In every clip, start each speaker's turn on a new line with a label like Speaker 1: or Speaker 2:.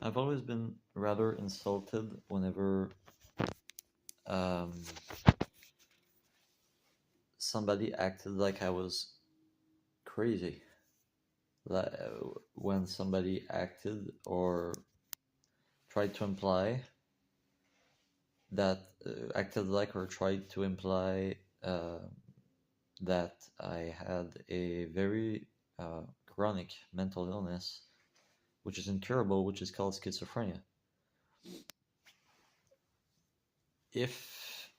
Speaker 1: I've always been rather insulted whenever um, somebody acted like I was crazy. Like, when somebody acted or tried to imply acted like or tried to imply that I had a very chronic mental illness, which is incurable, which is called schizophrenia. If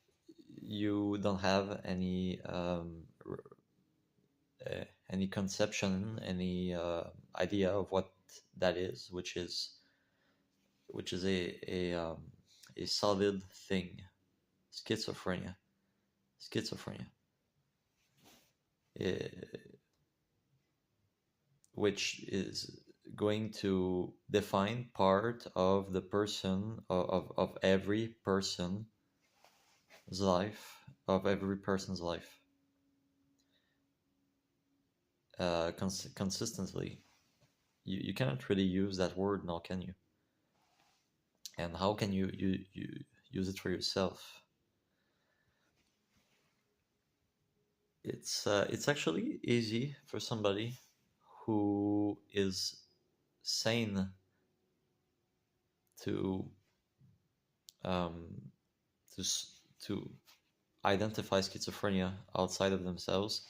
Speaker 1: you don't have any conception, any idea of what that is, which is a solid thing, schizophrenia. Schizophrenia, eh, which is going to define part of the person of every person's life, of every person's life, consistently. You cannot really use that word now, can you? And how can you use it for yourself? It's actually easy for somebody who is sane to um, to identify schizophrenia outside of themselves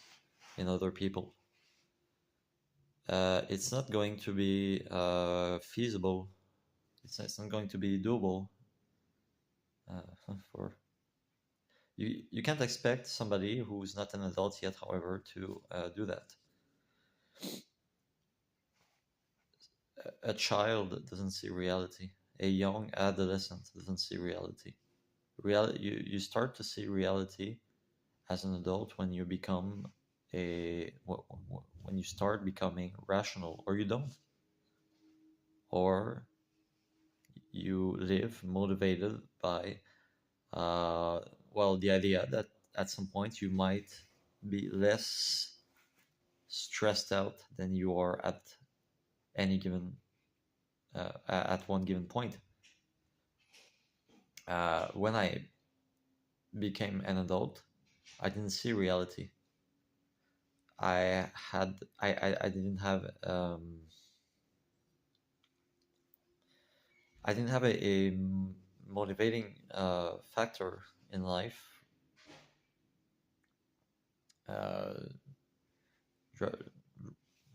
Speaker 1: in other people. It's not going to be feasible. It's not going to be doable for you. Can't expect somebody who's not an adult yet, however, to do that. A child doesn't see reality. A young adolescent doesn't see reality. You start to see reality as an adult when you become when you start becoming rational, or you don't, or you live motivated by the idea that at some point you might be less stressed out than you are at any given at one given point. When I became an adult, I didn't see reality. I didn't have a motivating factor in life, uh, dri-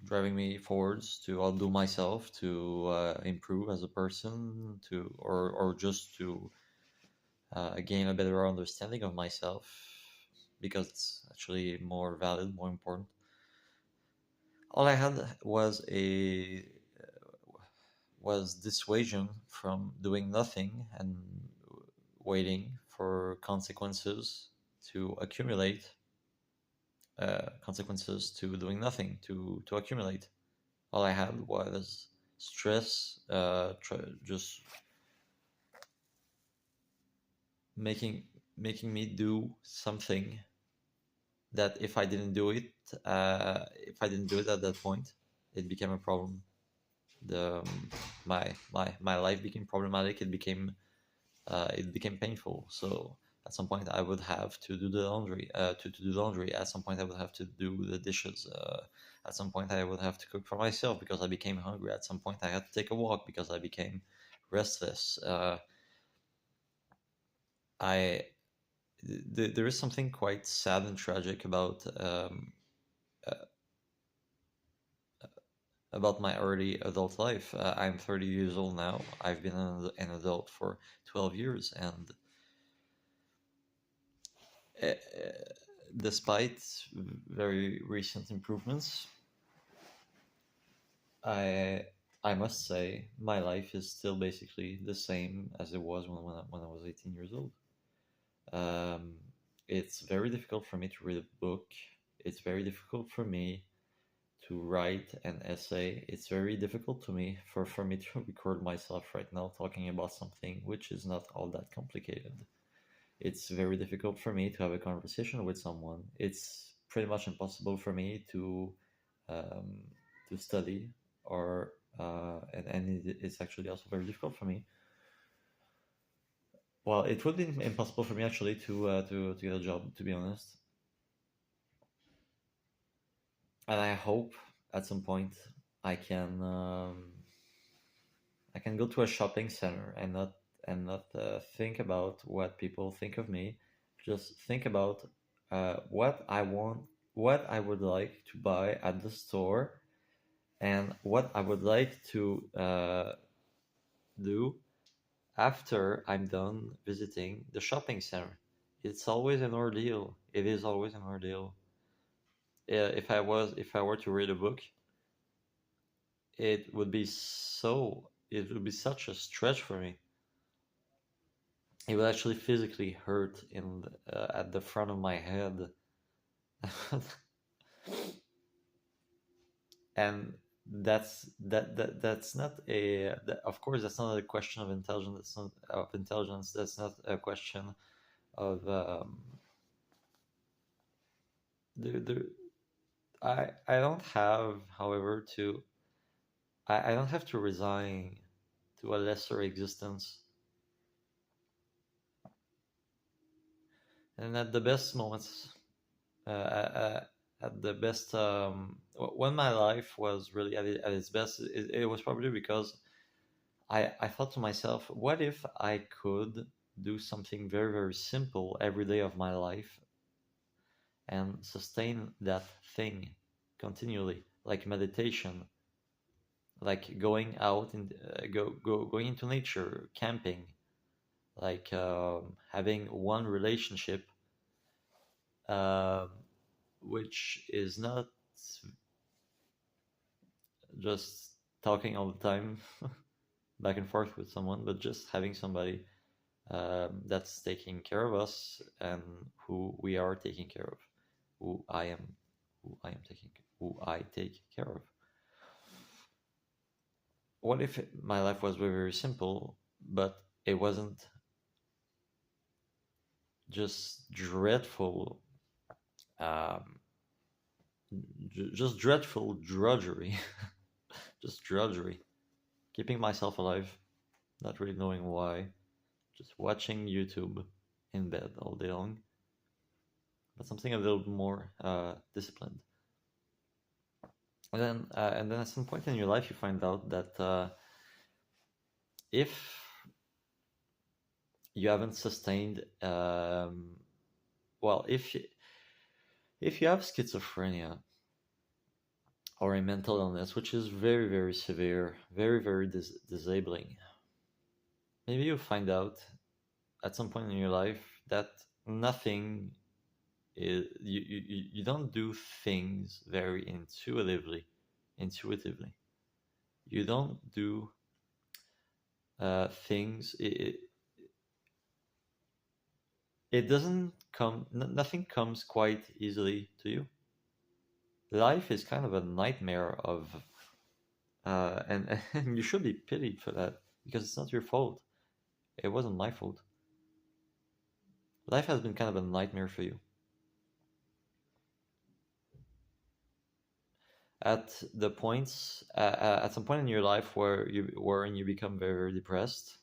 Speaker 1: driving me forwards to outdo myself, to improve as a person, or just to gain a better understanding of myself, because it's actually more valid, more important. All I had was dissuasion from doing nothing and waiting for consequences to accumulate, consequences to doing nothing to accumulate. All I had was stress, just making making me do something that if I didn't do it at that point, it became a problem. The my life became problematic. It became painful. So at some point, I would have to do the laundry. To do laundry, at some point, I would have to do the dishes. At some point, I would have to cook for myself because I became hungry. At some point, I had to take a walk because I became restless. I There is something quite sad and tragic uh, about my early adult life. I'm 30 years old now. I've been an adult for 12 years, and uh, despite very recent improvements, I I must say my life is still basically the same as it was when I was 18 years old. Um, it's very difficult for me to read a book. It's very difficult for me to write an essay. It's very difficult for me to record myself right now talking about something which is not all that complicated. It's very difficult for me to have a conversation with someone. It's pretty much impossible for me um, to study or it's actually also very difficult for me. Well, it would be impossible for me actually to get a job, to be honest. And I hope at some point I can I can go to a shopping center and not think about what people think of me. Just think about what I want, what I would like to buy at the store, and what I would like to do after I'm done visiting the shopping center. It's always an ordeal. It is always an ordeal. If I were to read a book, it would be such a stretch for me. It would actually physically hurt at the front of my head. And that's not of course that's not a question of intelligence. That's not of intelligence. That's not a question of there. I don't have, however, to I don't have to resign to a lesser existence. And at the best moments, at the best, when my life was really at its best, it was probably because I thought to myself, what if I could do something very, very simple every day of my life and sustain that thing continually, like meditation, like going out and going into nature, camping, like having one relationship, um, which is not just talking all the time back and forth with someone, but just having somebody that's taking care of us and who we are taking care of, who I am, who I am taking, who I take care of. What if my life was very, very simple, but it wasn't just dreadful, um, just dreadful drudgery, just drudgery, keeping myself alive, not really knowing why, just watching YouTube in bed all day long, but something a little more disciplined. And then at some point in your life, you find out that if you haven't sustained, well, if you have schizophrenia or a mental illness, which is very, very severe, very, very disabling, maybe you find out at some point in your life that nothing you don't do things very intuitively. You don't do things. It doesn't come. Nothing comes quite easily to you. Life is kind of a nightmare of, and you should be pitied for that because it's not your fault. It wasn't my fault. Life has been kind of a nightmare for you. At some point in your life wherein you become very, very depressed,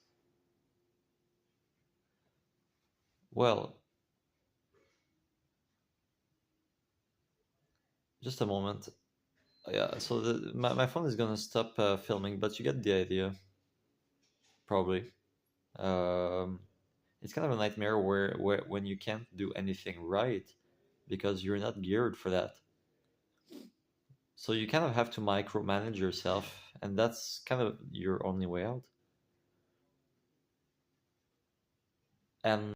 Speaker 1: well, just a moment. Yeah, so my phone is gonna stop filming, but you get the idea, probably. um, it's kind of a nightmare where when you can't do anything right because you're not geared for that. So you kind of have to micromanage yourself, and that's kind of your only way out. And